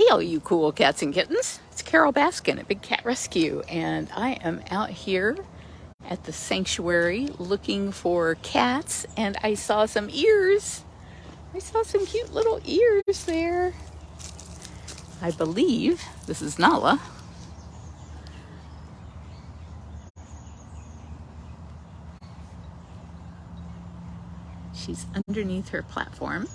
Hey all you cool cats and kittens, it's Carol Baskin at Big Cat Rescue, and I am out here at the sanctuary looking for cats, and I saw some ears. I saw some cute little ears there. I believe this is Nala. She's underneath her platform.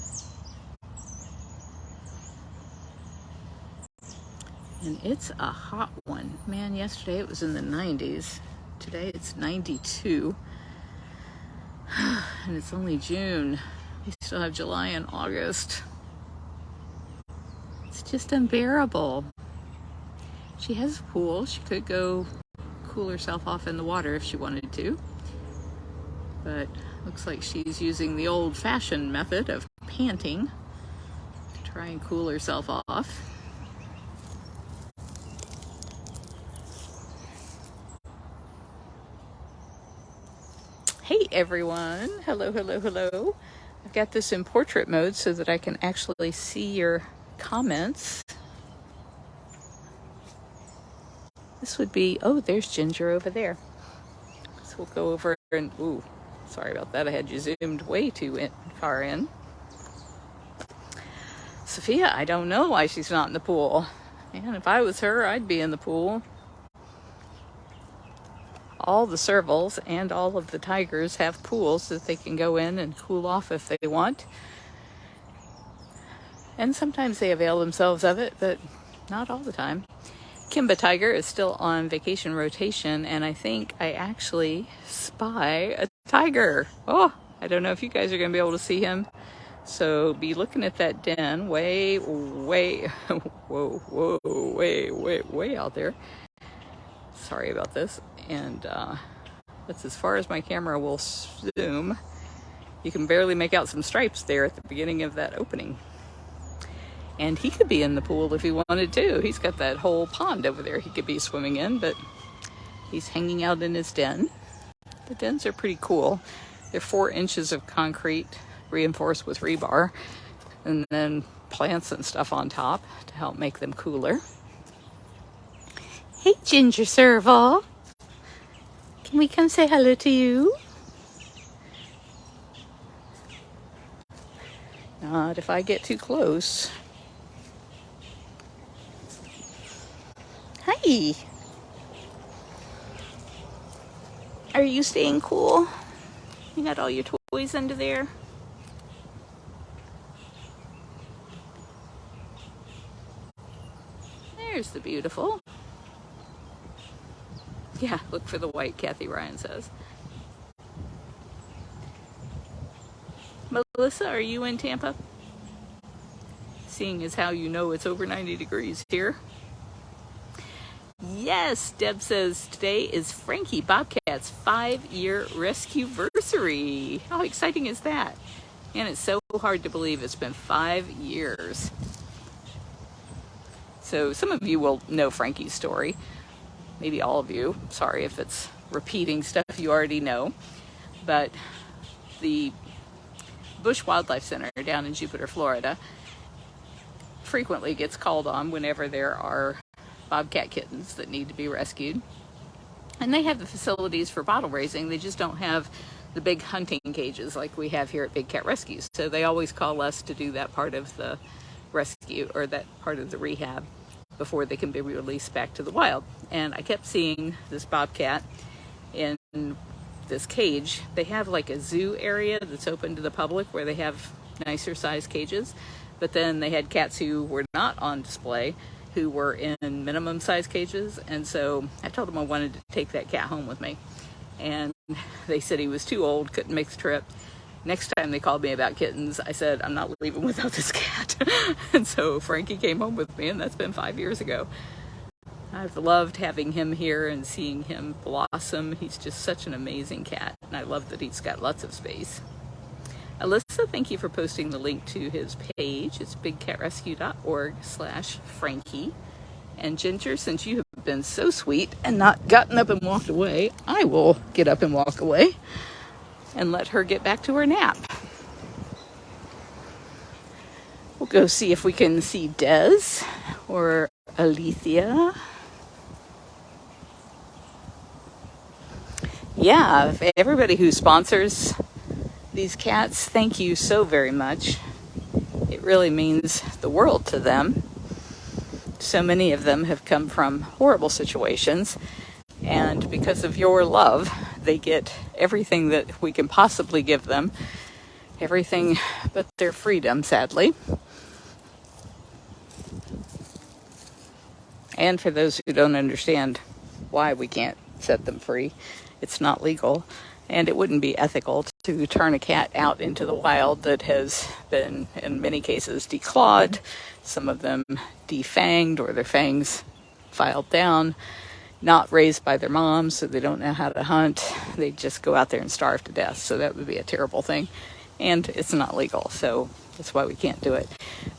And it's a hot one. Man, yesterday it was in the 90s. Today it's 92. And it's only June. We still have July and August. It's just unbearable. She has a pool. She could go cool herself off in the water if she wanted to. But looks like she's using the old-fashioned method of panting to try and cool herself off. Hey everyone, hello, hello, hello. I've got this in portrait mode so that I can actually see your comments. This would be, oh, there's Ginger over there. So we'll go over and, ooh, sorry about that. I had you zoomed way too far in. Sophia, I don't know why she's not in the pool. Man, if I was her, I'd be in the pool. All the servals and all of the tigers have pools that they can go in and cool off if they want. And sometimes they avail themselves of it, but not all the time. Simba tiger is still on vacation rotation, and I think I actually spy a tiger. Oh, I don't know if you guys are going to be able to see him. So be looking at that den way out there. Sorry about this. And that's as far as my camera will zoom. You can barely make out some stripes there at the beginning of that opening. And he could be in the pool if he wanted to. He's got that whole pond over there he could be swimming in, but he's hanging out in his den. The dens are pretty cool. They're 4 inches of concrete reinforced with rebar, and then plants and stuff on top to help make them cooler. Hey, Ginger Serval. Can we come say hello to you? Not if I get too close. Hi. Are you staying cool? You got all your toys under there? There's the beautiful. Yeah, look for the white, Kathy Ryan says. Melissa, are you in Tampa? Seeing as how you know it's over 90 degrees here. Yes, Deb says today is Frankie Bobcat's 5-year rescue-versary. How exciting is that? And it's so hard to believe it's been 5 years. So some of you will know Frankie's story. Maybe all of you. Sorry if it's repeating stuff you already know. But the Bush Wildlife Center down in Jupiter, Florida, frequently gets called on whenever there are bobcat kittens that need to be rescued. And they have the facilities for bottle raising. They just don't have the big hunting cages like we have here at Big Cat Rescue. So they always call us to do that part of the rescue, or that part of the rehab, before they can be released back to the wild. And I kept seeing this bobcat in this cage. They have like a zoo area that's open to the public where they have nicer size cages, but then they had cats who were not on display who were in minimum size cages. And so I told them I wanted to take that cat home with me, and they said he was too old, couldn't make the trip. Next time they called me about kittens, I said, I'm not leaving without this cat. And so Frankie came home with me, and that's been 5 years ago. I've loved having him here and seeing him blossom. He's just such an amazing cat, and I love that he's got lots of space. Alyssa, thank you for posting the link to his page. It's bigcatrescue.org/Frankie. And Ginger, since you have been so sweet and not gotten up and walked away, I will get up and walk away and let her get back to her nap. We'll go see if we can see Des or Alicia. Yeah, everybody who sponsors these cats, thank you so very much. It really means the world to them. So many of them have come from horrible situations, and because of your love, they get everything that we can possibly give them, everything but their freedom, sadly. And for those who don't understand why we can't set them free, it's not legal, and it wouldn't be ethical to turn a cat out into the wild that has been, in many cases, declawed, some of them defanged or their fangs filed down, not raised by their moms, so they don't know how to hunt. They just go out there and starve to death, so that would be a terrible thing, and it's not legal, so that's why we can't do it.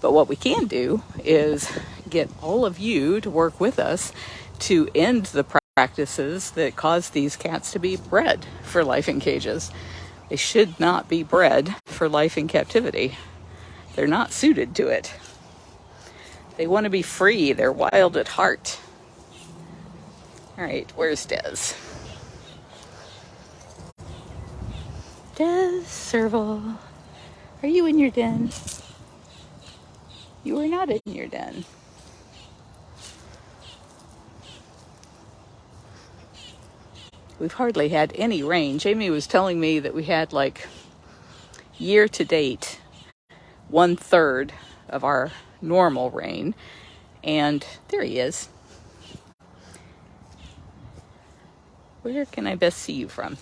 But what we can do is get all of you to work with us to end the practices that cause these cats to be bred for life in cages. They should not be bred for life in captivity. They're not suited to it. They want to be free. They're wild at heart. All right, where's Des? Des, serval. Are you in your den? You are not in your den. We've hardly had any rain. Jamie was telling me that we had, like, year to date, 1/3 of our normal rain. And there he is. Where can I best see you from?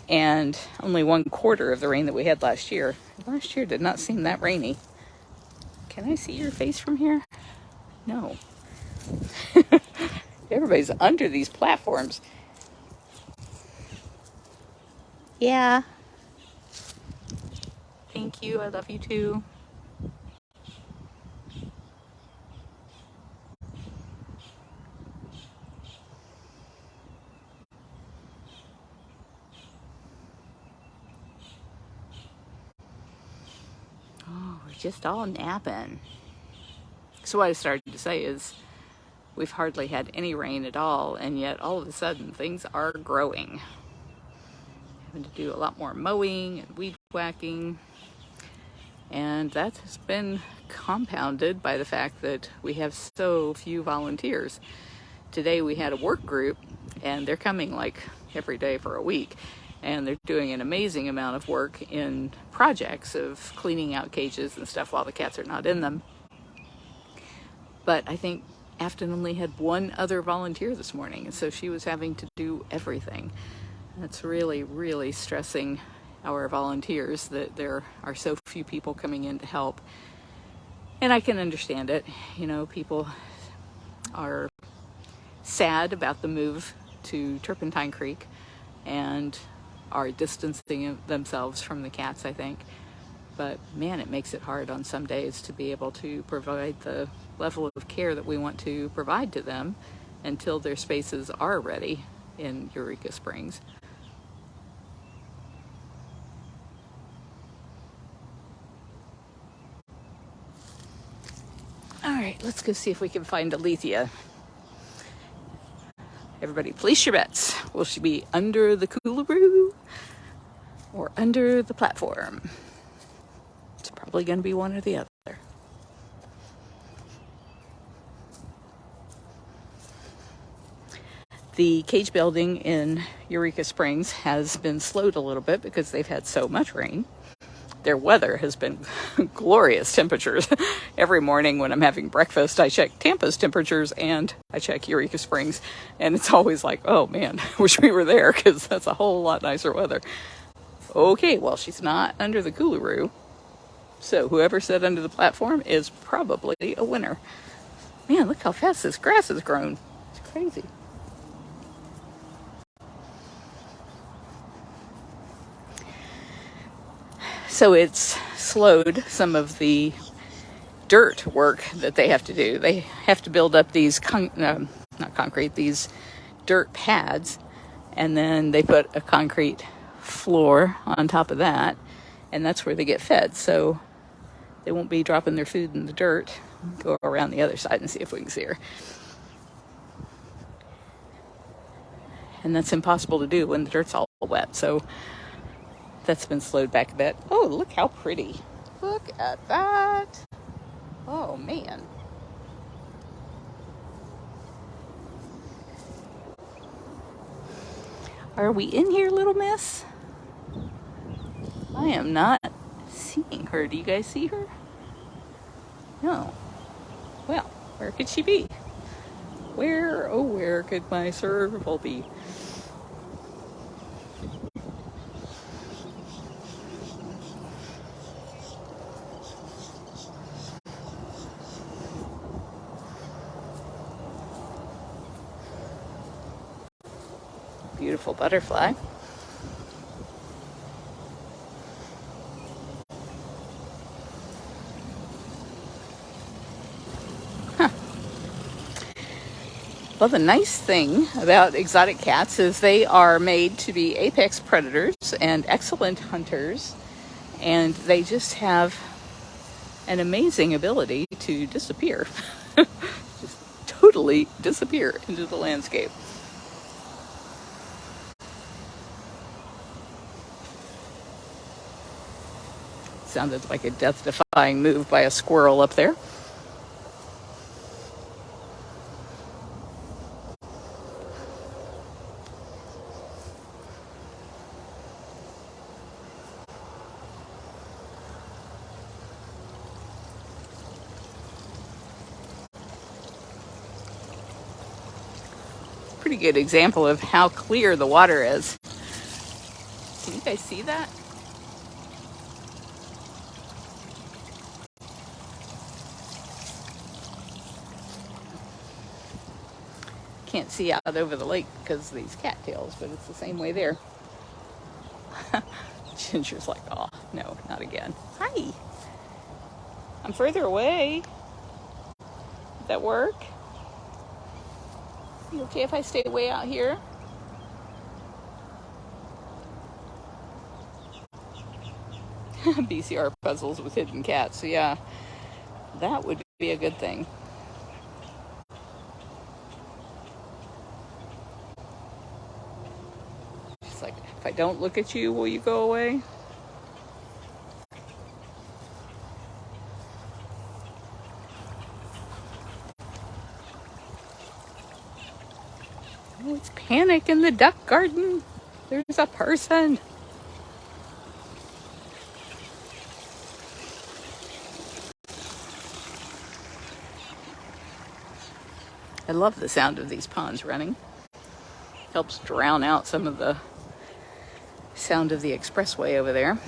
And only 1/4 of the rain that we had last year. Last year did not seem that rainy. Can I see your face from here? No. Everybody's under these platforms. Yeah. Thank you. I love you too. Oh, we're just all napping. So what I started to say is we've hardly had any rain at all, and yet all of a sudden things are growing. Having to do a lot more mowing and weed whacking, and that has been compounded by the fact that we have so few volunteers. Today we had a work group, and they're coming like every day for a week, and they're doing an amazing amount of work in projects of cleaning out cages and stuff while the cats are not in them. But I think Afton only had one other volunteer this morning, and so she was having to do everything. That's really, really stressing our volunteers that there are so few people coming in to help. And I can understand it. You know, people are sad about the move to Turpentine Creek and are distancing themselves from the cats, I think. But man, it makes it hard on some days to be able to provide the level of care that we want to provide to them until their spaces are ready in Eureka Springs. All right, let's go see if we can find Alicia. Everybody, place your bets. Will she be under the coolaroo or under the platform? It's probably going to be one or the other. The cage building in Eureka Springs has been slowed a little bit because they've had so much rain. Their weather has been glorious temperatures. Every morning when I'm having breakfast, I check Tampa's temperatures and I check Eureka Springs. And it's always like, oh man, wish we were there because that's a whole lot nicer weather. Okay, well, she's not under the coolaroo. So whoever said under the platform is probably a winner. Man, look how fast this grass has grown. It's crazy. So it's slowed some of the dirt work that they have to do. They have to build up these, these dirt pads, and then they put a concrete floor on top of that, and that's where they get fed. So they won't be dropping their food in the dirt. Go around the other side and see if we can see her. And that's impossible to do when the dirt's all wet, so that's been slowed back a bit. Oh, look how pretty. Look at that. Oh, man. Are we in here, little miss? I am not seeing her. Do you guys see her? No. Well, where could she be? Where, oh, where could my serval be? Beautiful butterfly. Well, the nice thing about exotic cats is they are made to be apex predators and excellent hunters, and they just have an amazing ability to disappear. Just totally disappear into the landscape. Sounded like a death-defying move by a squirrel up there. Pretty good example of how clear the water is. Can you guys see that? Can't see out over the lake because of these cattails, but it's the same way there. Ginger's like, oh, no, not again. Hi. I'm further away. Does that work? You okay if I stay way out here? BCR puzzles with hidden cats. So yeah, that would be a good thing. She's like, if I don't look at you, will you go away? Oh, it's panic in the duck garden. There's a person. I love the sound of these ponds running. Helps drown out some of the sound of the expressway over there.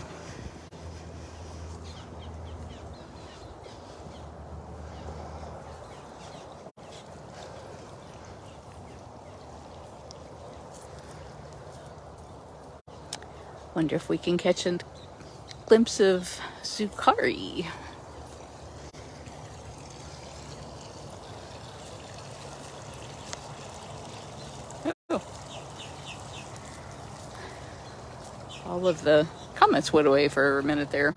Wonder if we can catch a glimpse of Zukari. Oh. All of the comments went away for a minute there.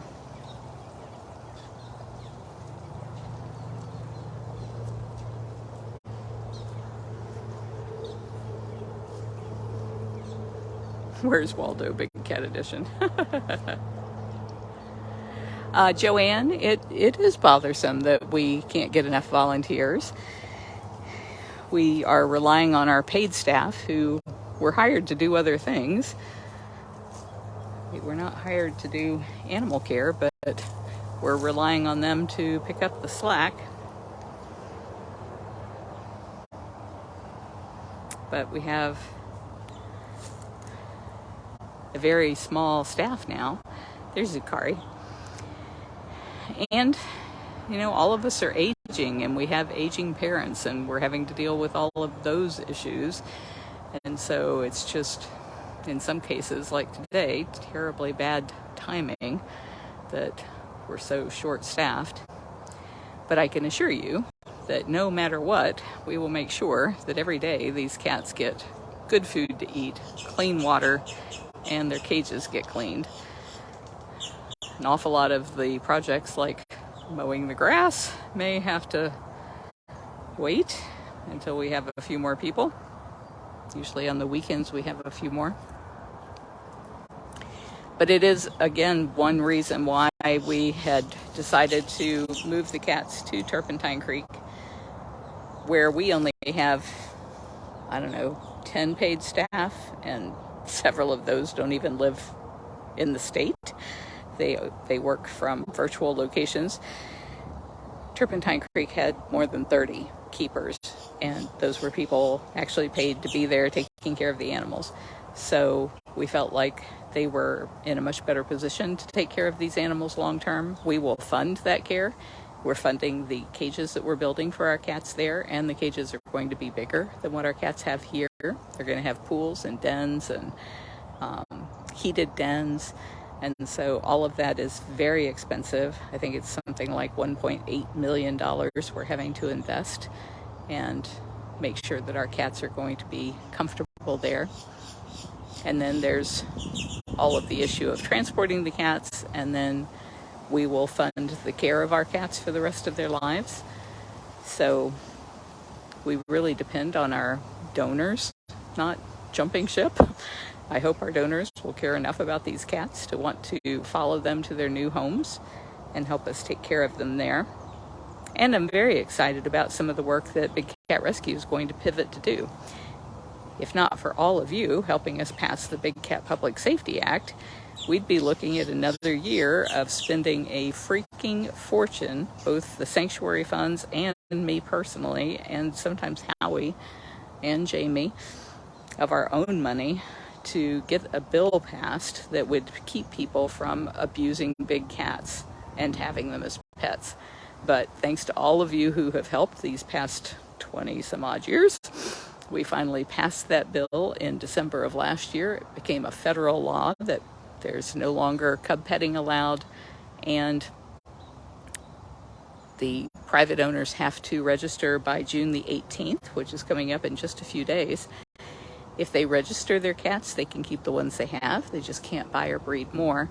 Where's Waldo, Big Cat Edition? Joanne, it is bothersome that we can't get enough volunteers. We are relying on our paid staff who were hired to do other things. We're not hired to do animal care, but we're relying on them to pick up the slack. But we have a very small staff now. There's Zukari. And, you know, all of us are aging, and we have aging parents, and we're having to deal with all of those issues. And so it's just, in some cases, like today, terribly bad timing that we're so short-staffed. But I can assure you that no matter what, we will make sure that every day these cats get good food to eat, clean water, and their cages get cleaned. An awful lot of the projects like Mowing the grass may have to wait until we have a few more people. Usually on the weekends we have a few more. But it is, again, one reason why we had decided to move the cats to Turpentine Creek, where we only have, 10 paid staff, and several of those don't even live in the state. They work from virtual locations. Turpentine Creek had more than 30 keepers, and those were people actually paid to be there taking care of the animals. So we felt like they were in a much better position to take care of these animals long term. We will fund that care. We're funding the cages that we're building for our cats there, and the cages are going to be bigger than what our cats have here. They're going to have pools and dens and heated dens. And so all of that is very expensive. I think it's something like $1.8 million we're having to invest and make sure that our cats are going to be comfortable there. And then there's all of the issue of transporting the cats, and then we will fund the care of our cats for the rest of their lives. So we really depend on our donors not jumping ship. I hope our donors will care enough about these cats to want to follow them to their new homes and help us take care of them there. And I'm very excited about some of the work that Big Cat Rescue is going to pivot to do. If not for all of you helping us pass the Big Cat Public Safety Act, we'd be looking at another year of spending a freaking fortune, both the sanctuary funds and me personally, and sometimes Howie and Jamie, of our own money, to get a bill passed that would keep people from abusing big cats and having them as pets. But thanks to all of you who have helped these past 20 some odd years, we finally passed that bill in December of last year. It became a federal law that there's no longer cub petting allowed, and the private owners have to register by June the 18th, which is coming up in just a few days. If they register their cats, they can keep the ones they have. They just can't buy or breed more.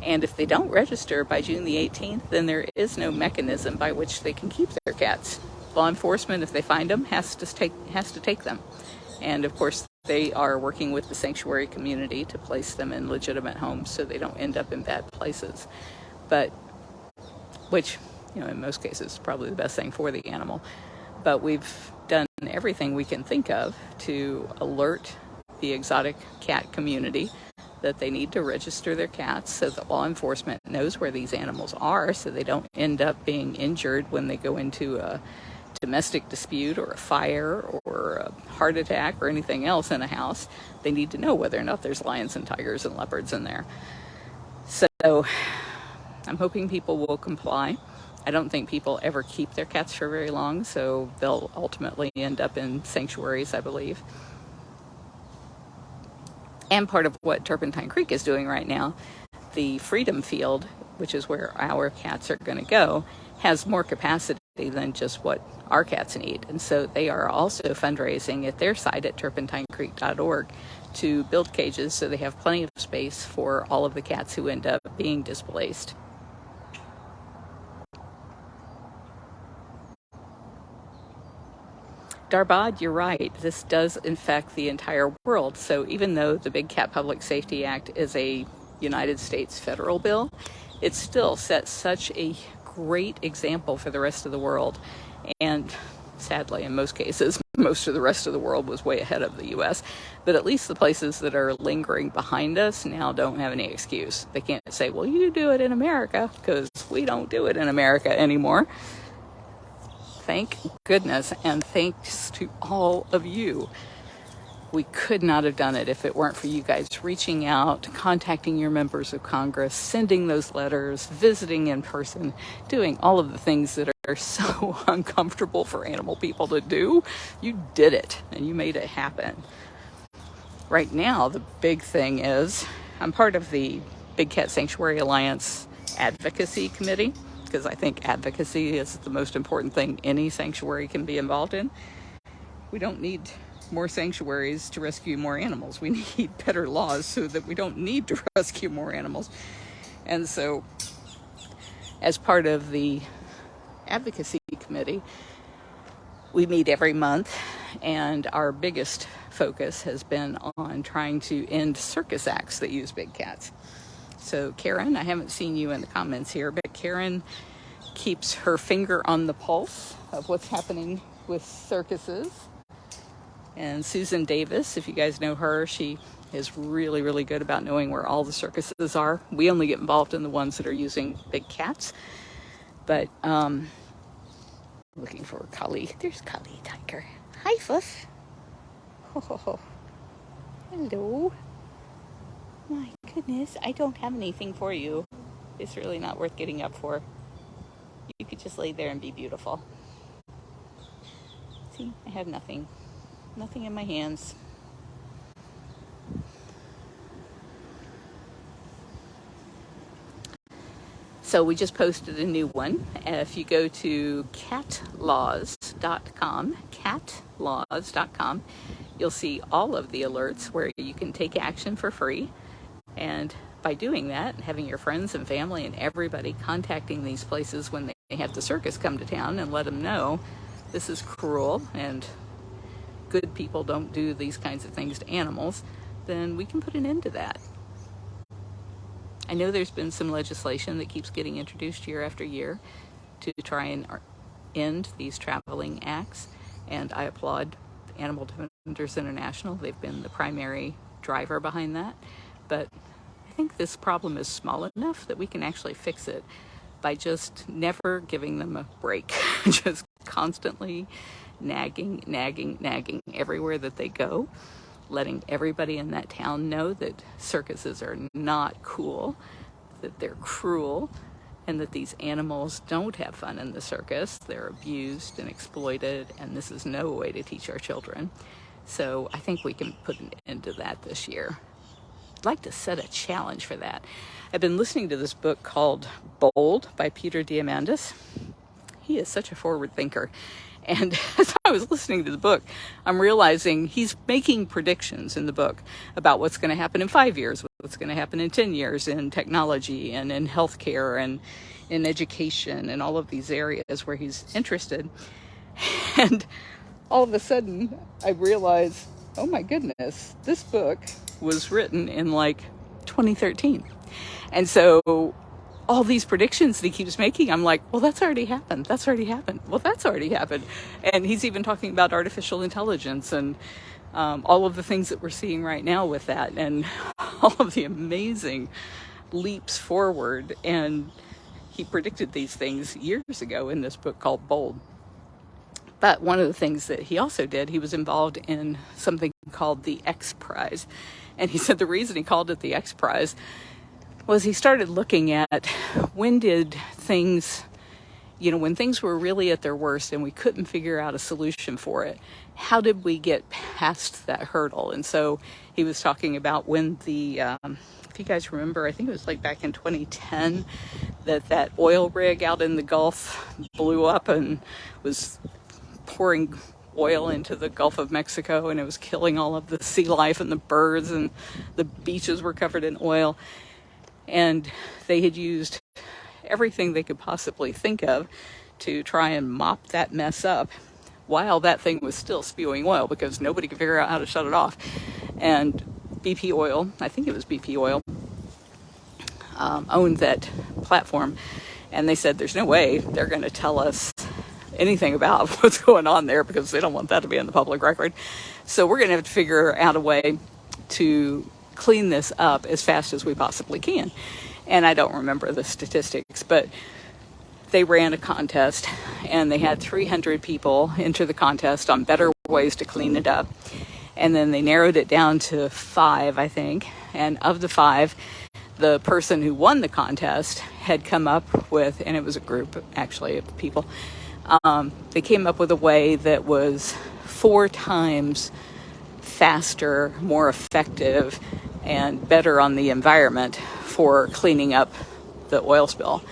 And if they don't register by June the 18th, then there is no mechanism by which they can keep their cats. Law enforcement, if they find them, has to take them. And of course, they are working with the sanctuary community to place them in legitimate homes so they don't end up in bad places. But, which, in most cases is probably the best thing for the animal. But we've done everything we can think of to alert the exotic cat community that they need to register their cats so that law enforcement knows where these animals are, so they don't end up being injured when they go into a domestic dispute or a fire or a heart attack or anything else in a house. They need to know whether or not there's lions and tigers and leopards in there. So I'm hoping people will comply. I don't think people ever keep their cats for very long, so they'll ultimately end up in sanctuaries, I believe. And part of what Turpentine Creek is doing right now, the Freedom Field, which is where our cats are going to go, has more capacity than just what our cats need. And so they are also fundraising at their site at turpentinecreek.org to build cages so they have plenty of space for all of the cats who end up being displaced. Darbad, you're right. This does infect the entire world. So even though the Big Cat Public Safety Act is a United States federal bill, it still sets such a great example for the rest of the world. And sadly, in most cases, most of the rest of the world was way ahead of the U.S. But at least the places that are lingering behind us now don't have any excuse. They can't say, well, you do it in America, because we don't do it in America anymore. Thank goodness, and thanks to all of you. We could not have done it if it weren't for you guys reaching out, contacting your members of Congress, sending those letters, visiting in person, doing all of the things that are so uncomfortable for animal people to do. You did it, and you made it happen. Right now, the big thing is, I'm part of the Big Cat Sanctuary Alliance Advocacy Committee, because I think advocacy is the most important thing any sanctuary can be involved in. We don't need more sanctuaries to rescue more animals. We need better laws so that we don't need to rescue more animals. And so, as part of the advocacy committee. We meet every month, and our biggest focus has been on trying to end circus acts that use big cats. So Karen, I haven't seen you in the comments here, but Karen keeps her finger on the pulse of what's happening with circuses. And Susan Davis, if you guys know her, she is really, really good about knowing where all the circuses are. We only get involved in the ones that are using big cats. But looking for Kali. There's Kali Tiger. Hi, Fluff. Oh, hello. My goodness, I don't have anything for you. It's really not worth getting up for. You could just lay there and be beautiful. See, I have nothing. Nothing in my hands. So we just posted a new one. If you go to catlaws.com, you'll see all of the alerts where you can take action for free. And by doing that, having your friends and family and everybody contacting these places when they have the circus come to town and let them know this is cruel and good people don't do these kinds of things to animals, then we can put an end to that. I know there's been some legislation that keeps getting introduced year after year to try and end these traveling acts, and I applaud Animal Defenders International. They've been the primary driver behind that, but I think this problem is small enough that we can actually fix it by just never giving them a break, just constantly nagging everywhere that they go, letting everybody in that town know that circuses are not cool, that they're cruel, and that these animals don't have fun in the circus. They're abused and exploited, and this is no way to teach our children. So I think we can put an end to that this year. I'd like to set a challenge for that. I've been listening to this book called Bold by Peter Diamandis. He is such a forward thinker. And as I was listening to the book, I'm realizing he's making predictions in the book about what's going to happen in 5 years, what's going to happen in 10 years in technology and in healthcare and in education and all of these areas where he's interested. And all of a sudden, I realize, oh my goodness, this book was written in like 2013. And so all these predictions that he keeps making, I'm like, well, that's already happened. That's already happened. Well, that's already happened. And he's even talking about artificial intelligence and all of the things that we're seeing right now with that and all of the amazing leaps forward. And he predicted these things years ago in this book called Bold. But one of the things that he also did, he was involved in something called the X Prize. And he said the reason he called it the X Prize was he started looking at when did things, when things were really at their worst and we couldn't figure out a solution for it, how did we get past that hurdle? And so he was talking about when the, if you guys remember, I think it was like back in 2010, that oil rig out in the Gulf blew up and was pouring oil into the Gulf of Mexico, and it was killing all of the sea life and the birds, and the beaches were covered in oil. And they had used everything they could possibly think of to try and mop that mess up while that thing was still spewing oil because nobody could figure out how to shut it off. And BP Oil, I think it was BP Oil, owned that platform. And they said there's no way they're going to tell us anything about what's going on there because they don't want that to be in the public record. So we're going to have to figure out a way to clean this up as fast as we possibly can. And I don't remember the statistics, but they ran a contest and they had 300 people enter the contest on better ways to clean it up. And then they narrowed it down to 5, I think. And of the 5, the person who won the contest had come up with, and it was a group actually of people, they came up with a way that was 4 times faster, more effective, and better on the environment for cleaning up the oil spill.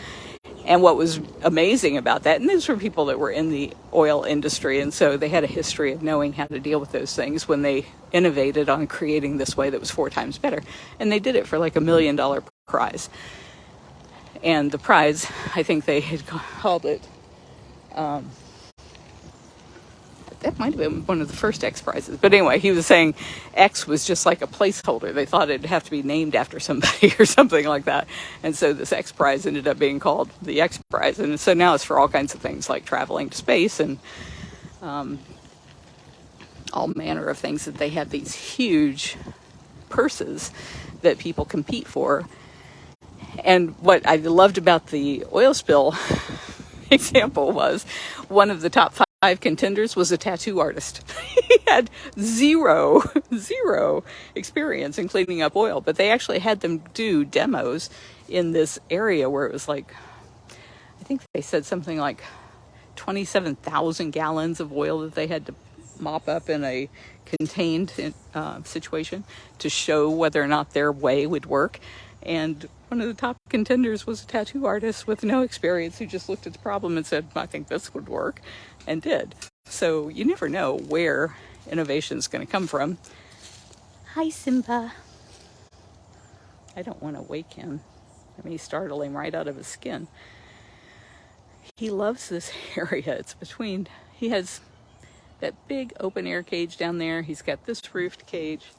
And what was amazing about that, and these were people that were in the oil industry, and so they had a history of knowing how to deal with those things when they innovated on creating this way that was 4 times better. And they did it for like $1 million prize. And the prize, I think they had called it That might have been one of the first X prizes. But anyway, he was saying X was just like a placeholder. They thought it'd have to be named after somebody or something like that. And so this X prize ended up being called the X prize. And so now it's for all kinds of things like traveling to space and all manner of things, that they have these huge purses that people compete for. And what I loved about the oil spill example was one of the top five contenders was a tattoo artist. He had zero experience in cleaning up oil, but they actually had them do demos in this area where it was like, I think they said something like 27,000 gallons of oil that they had to mop up in a contained situation to show whether or not their way would work. And one of the top contenders was a tattoo artist with no experience who just looked at the problem and said, I think this would work, and did. So you never know where innovation is going to come from. Hi, Simba. I don't want to wake him. I may startle him right out of his skin. He loves this area. It's between, he has that big open air cage down there. He's got this roofed cage.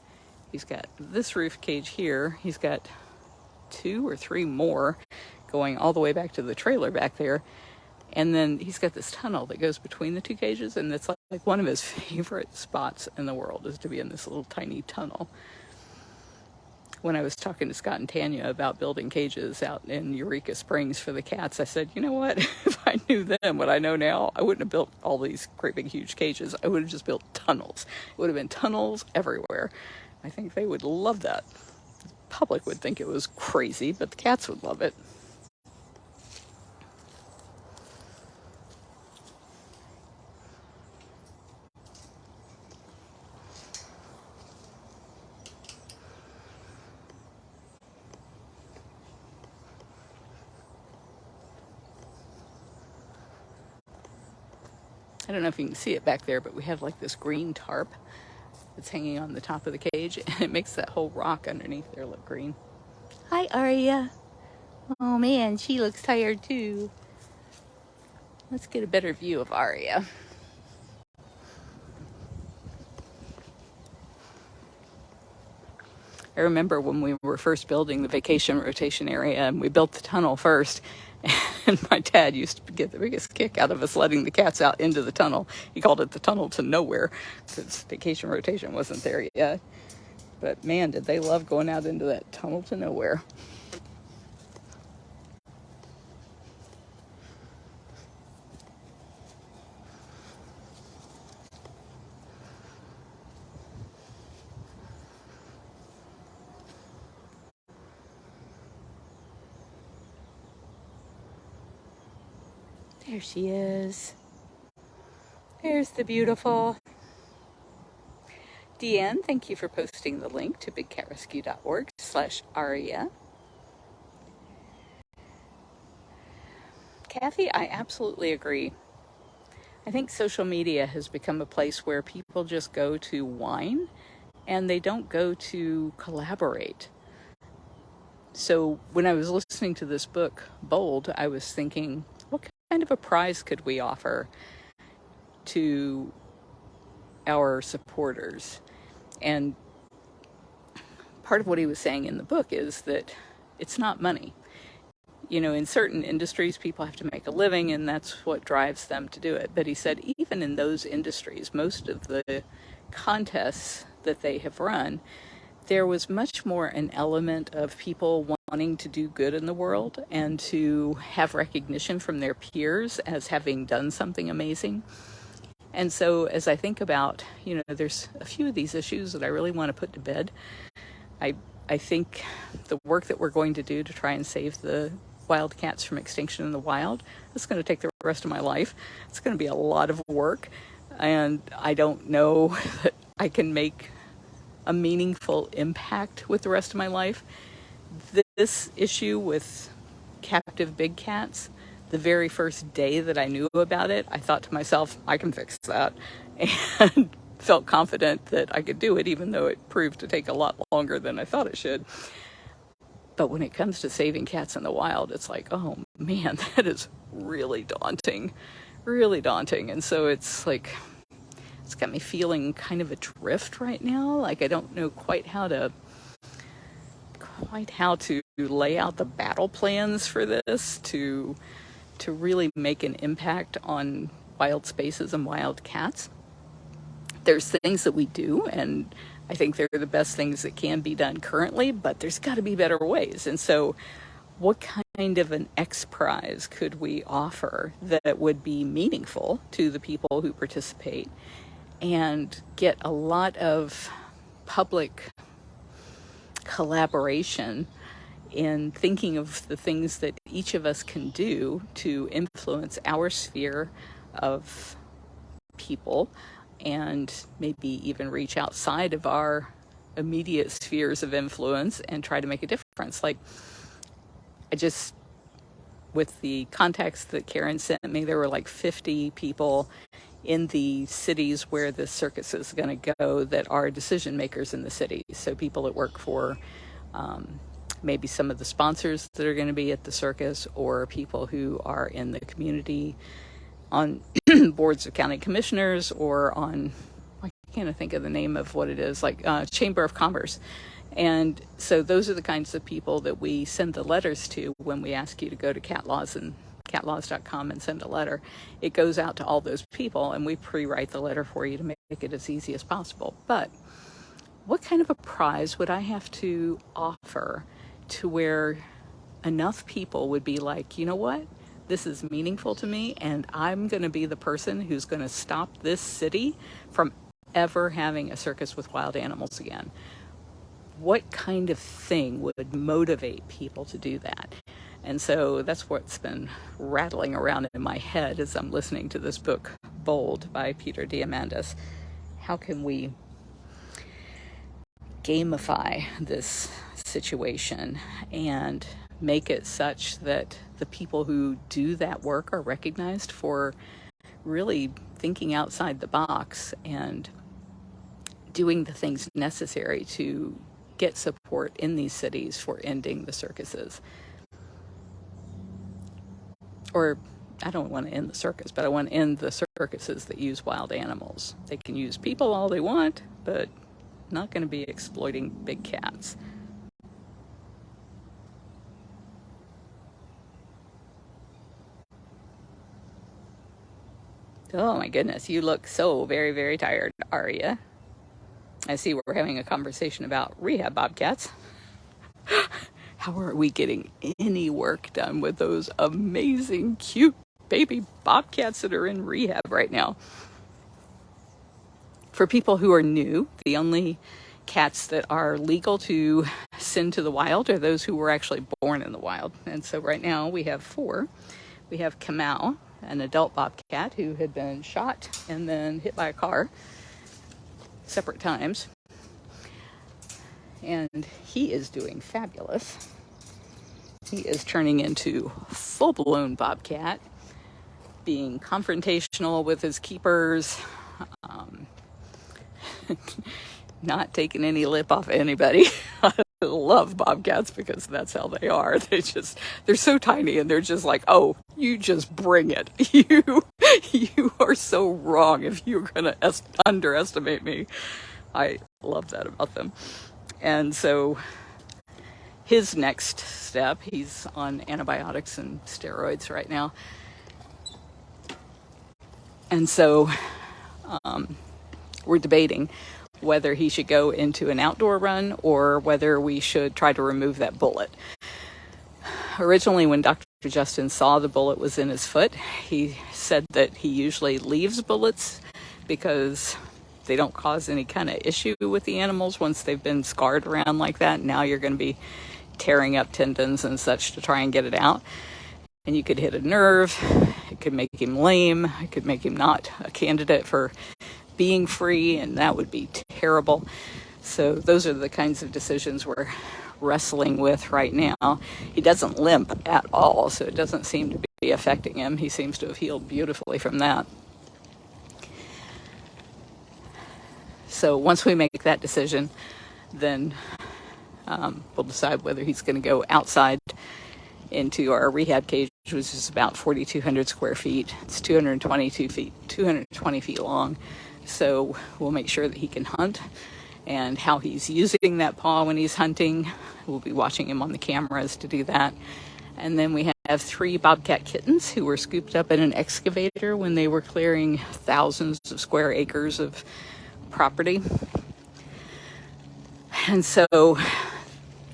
He's got this roofed cage here. He's got 2 or 3 more going all the way back to the trailer back there. And then he's got this tunnel that goes between the 2 cages, and it's like one of his favorite spots in the world is to be in this little tiny tunnel. When I was talking to Scott and Tanya about building cages out in Eureka Springs for the cats, I said, you know what? If I knew then what I know now, I wouldn't have built all these great big huge cages. I would have just built tunnels. It would have been tunnels everywhere. I think they would love that. The public would think it was crazy, but the cats would love it. I don't know if you can see it back there, but we have like this green tarp that's hanging on the top of the cage, and it makes that whole rock underneath there look green. Hi, Aria. Oh man, she looks tired too. Let's get a better view of Aria. I remember when we were first building the vacation rotation area, and we built the tunnel first, and my dad used to get the biggest kick out of us letting the cats out into the tunnel. He called it the tunnel to nowhere, because vacation rotation wasn't there yet. But man, did they love going out into that tunnel to nowhere. There she is. There's the beautiful. Deanne, thank you for posting the link to bigcatrescue.org/Aria. Kathy, I absolutely agree. I think social media has become a place where people just go to whine and they don't go to collaborate. So when I was listening to this book, Bold, I was thinking, what kind of a prize could we offer to our supporters? And part of what he was saying in the book is that it's not money. You know, in certain industries, people have to make a living, and that's what drives them to do it. But he said even in those industries, most of the contests that they have run, there was much more an element of people wanting to do good in the world and to have recognition from their peers as having done something amazing. And so as I think about, you know, there's a few of these issues that I really want to put to bed. I think the work that we're going to do to try and save the wildcats from extinction in the wild, it's going to take the rest of my life. It's going to be a lot of work, and I don't know that I can make a meaningful impact with the rest of my life. This issue with captive big cats, the very first day that I knew about it, I thought to myself, I can fix that, and felt confident that I could do it, even though it proved to take a lot longer than I thought it should. But when it comes to saving cats in the wild, it's like, oh man, that is really daunting. really daunting. And so it's like, it's got me feeling kind of adrift right now. Like I don't know quite how to lay out the battle plans for this to really make an impact on wild spaces and wild cats. There's things that we do, and I think they're the best things that can be done currently, but there's got to be better ways. And so what kind of an X Prize could we offer that would be meaningful to the people who participate and get a lot of public collaboration in thinking of the things that each of us can do to influence our sphere of people and maybe even reach outside of our immediate spheres of influence and try to make a difference. Like with the contacts that Karen sent me, there were like 50 people in the cities where the circus is going to go that are decision makers in the city. So people that work for maybe some of the sponsors that are going to be at the circus, or people who are in the community on boards of county commissioners, or on, I can't think of the name of what it is, like Chamber of Commerce. And so those are the kinds of people that we send the letters to when we ask you to go to catlaws.com and send a letter. It goes out to all those people, and we pre-write the letter for you to make it as easy as possible. But what kind of a prize would I have to offer to where enough people would be like, you know what? This is meaningful to me, and I'm going to be the person who's going to stop this city from ever having a circus with wild animals again. What kind of thing would motivate people to do that? And so that's what's been rattling around in my head as I'm listening to this book, Bold, by Peter Diamandis. How can we gamify this situation and make it such that the people who do that work are recognized for really thinking outside the box and doing the things necessary to get support in these cities for ending the circuses? Or I don't want to end the circus, but I want to end the circuses that use wild animals. They can use people all they want, but not going to be exploiting big cats. Oh my goodness, you look so very, very tired, Aria. I see we're having a conversation about rehab bobcats. How are we getting any work done with those amazing, cute baby bobcats that are in rehab right now? For people who are new, the only cats that are legal to send to the wild are those who were actually born in the wild. And so right now we have 4. We have Kamau, an adult bobcat who had been shot and then hit by a car separate times. And he is doing fabulous. He is turning into full-blown bobcat, being confrontational with his keepers, not taking any lip off you I love bobcats because that's how they are. They're so tiny, and they're just like, oh, you just bring it. You are so wrong if you're gonna underestimate me. I love that about them. And so his next step, he's on antibiotics and steroids right now. And so we're debating whether he should go into an outdoor run or whether we should try to remove that bullet. Originally, when Dr. Justin saw the bullet was in his foot, he said that he usually leaves bullets because they don't cause any kind of issue with the animals once they've been scarred around like that. Now you're going to be tearing up tendons and such to try and get it out. And you could hit a nerve. It could make him lame. It could make him not a candidate for being free, and that would be terrible. So those are the kinds of decisions we're wrestling with right now. He doesn't limp at all, so it doesn't seem to be affecting him. He seems to have healed beautifully from that. So once we make that decision, then we'll decide whether he's going to go outside into our rehab cage which is about 4,200 square feet. It's 220 feet long. So we'll make sure that he can hunt, and how he's using that paw when he's hunting. We'll be watching him on the cameras to do that. And then we have 3 bobcat kittens who were scooped up in an excavator when they were clearing thousands of square acres of property. And so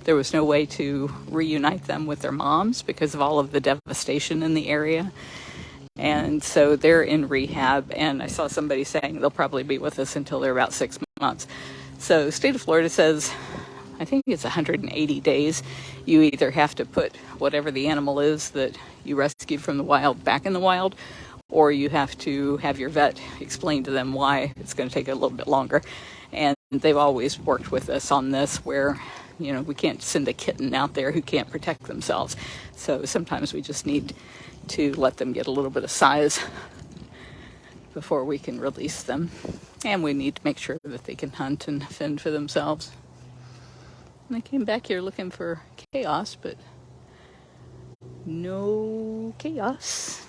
there was no way to reunite them with their moms because of all of the devastation in the area. And so they're in rehab, and I saw somebody saying they'll probably be with us until they're about 6 months. So state of Florida says, I think it's 180 days. You either have to put whatever the animal is that you rescued from the wild back in the wild, or you have to have your vet explain to them why it's going to take a little bit longer. And they've always worked with us on this, where, you know, we can't send a kitten out there who can't protect themselves. So sometimes we just need to let them get a little bit of size before we can release them. And we need to make sure that they can hunt and fend for themselves. And I came back here looking for chaos, but no chaos.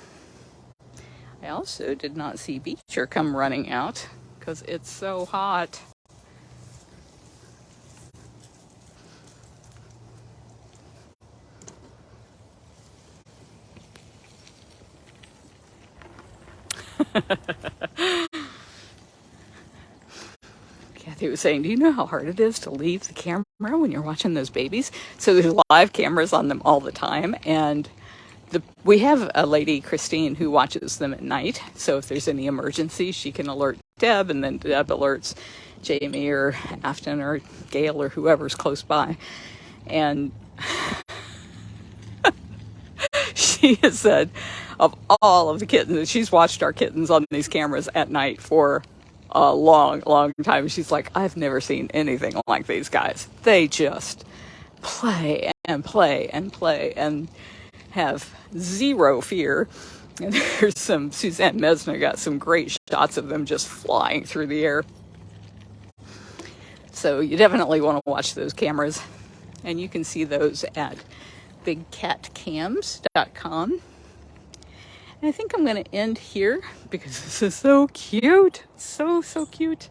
I also did not see Beecher come running out because it's so hot. Kathy was saying, do you know how hard it is to leave the camera when you're watching those babies? So there's live cameras on them all the time, and we have a lady, Christine, who watches them at night. So if there's any emergency, she can alert Deb, and then Deb alerts Jamie or Afton or Gail or whoever's close by. And she has said, of all of the kittens, she's watched our kittens on these cameras at night for a long, long time. She's like, I've never seen anything like these guys. They just play and play and play and have zero fear. And there's Suzanne Mesner got some great shots of them just flying through the air. So you definitely want to watch those cameras. And you can see those at bigcatcams.com. And I think I'm going to end here because this is so cute. So cute.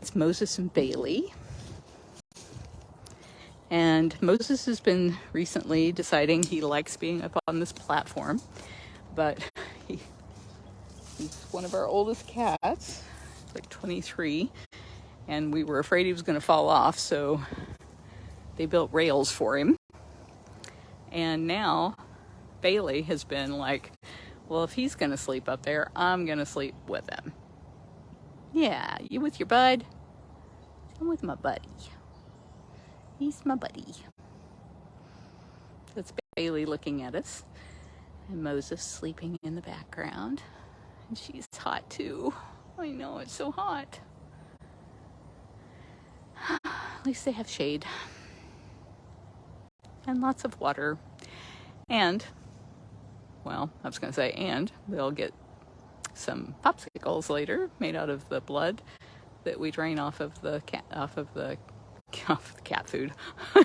It's Moses and Bailey. And Moses has been recently deciding he likes being up on this platform. But he's one of our oldest cats, like 23. And we were afraid he was going to fall off, so they built rails for him. And now Bailey has been like, well, if he's going to sleep up there, I'm going to sleep with him. Yeah, you with your bud? I'm with my buddy. He's my buddy. That's Bailey looking at us. And Moses sleeping in the background. And she's hot too. I know, it's so hot. At least they have shade. And lots of water. And, well, I was going to say, and they'll get some popsicles later made out of the blood that we drain off of the cat food.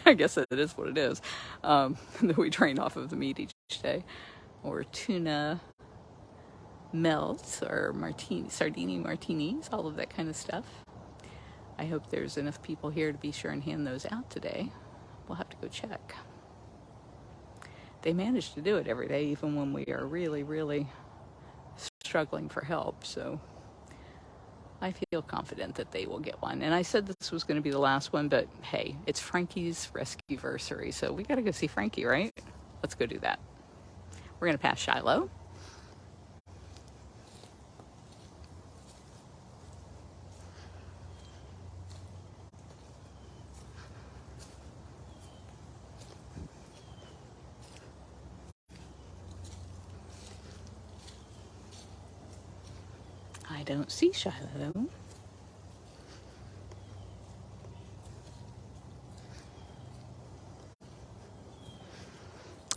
I guess it is what it is. That we drain off of the meat each day. Or tuna melts or sardini martinis, all of that kind of stuff. I hope there's enough people here to be sure and hand those out today. We'll have to go check. They manage to do it every day, even when we are really, really struggling for help. So I feel confident that they will get one. And I said this was going to be the last one, but hey, it's Frankie's rescue-versary. So we got to go see Frankie, right? Let's go do that. We're going to pass Shiloh. I don't see Shiloh.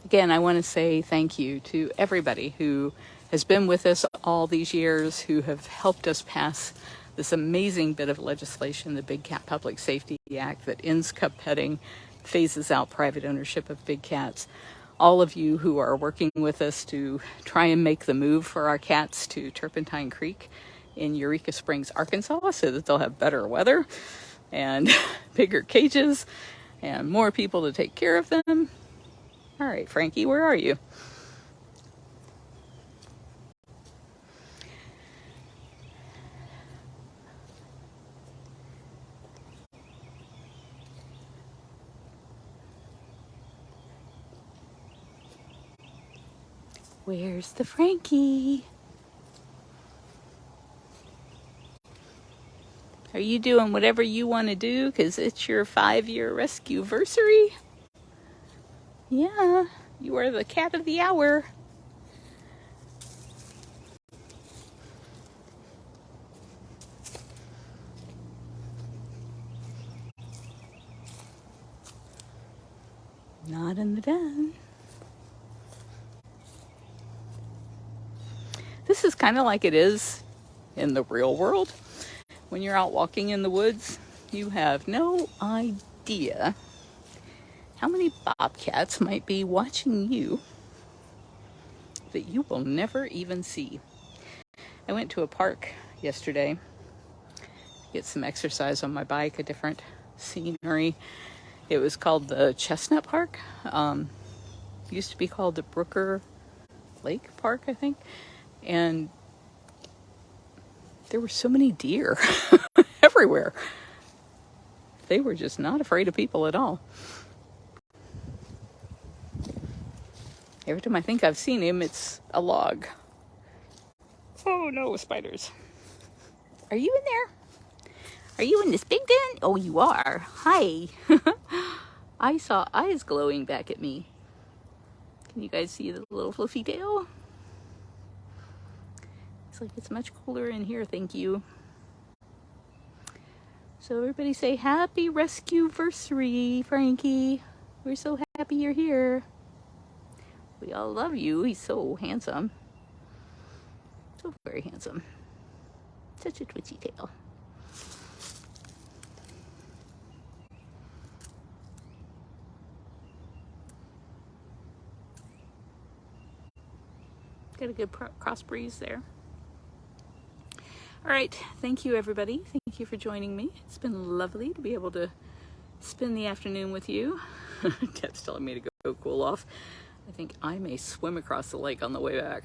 Again, I want to say thank you to everybody who has been with us all these years, who have helped us pass this amazing bit of legislation, the Big Cat Public Safety Act, that ends cup petting, phases out private ownership of big cats. all of you who are working with us to try and make the move for our cats to Turpentine Creek in Eureka Springs, Arkansas, so that they'll have better weather and bigger cages and more people to take care of them. All right, Frankie, where are you? Where's the Frankie? Are you doing whatever you want to do because it's your 5-year rescue-versary? Yeah, you are the cat of the hour. Not in the den. This is kind of like it is in the real world. When you're out walking in the woods, you have no idea how many bobcats might be watching you that you will never even see. I went to a park yesterday to get some exercise on my bike, a different scenery. It was called the Chestnut Park. It used to be called the Brooker Lake Park, I think. And there were so many deer everywhere. They were just not afraid of people at all. Every time I think I've seen him, it's a log. Oh no, spiders. Are you in there? Are you in this big den? Oh, you are. Hi. I saw eyes glowing back at me. Can you guys see the little fluffy tail? It's like it's much cooler in here, thank you. So everybody say happy rescue-versary, Frankie. We're so happy you're here. We all love you. He's so handsome. So very handsome. Such a twitchy tail. Got a good cross breeze there. All right, thank you everybody. Thank you for joining me. It's been lovely to be able to spend the afternoon with you. Cat's telling me to go cool off. I think I may swim across the lake on the way back.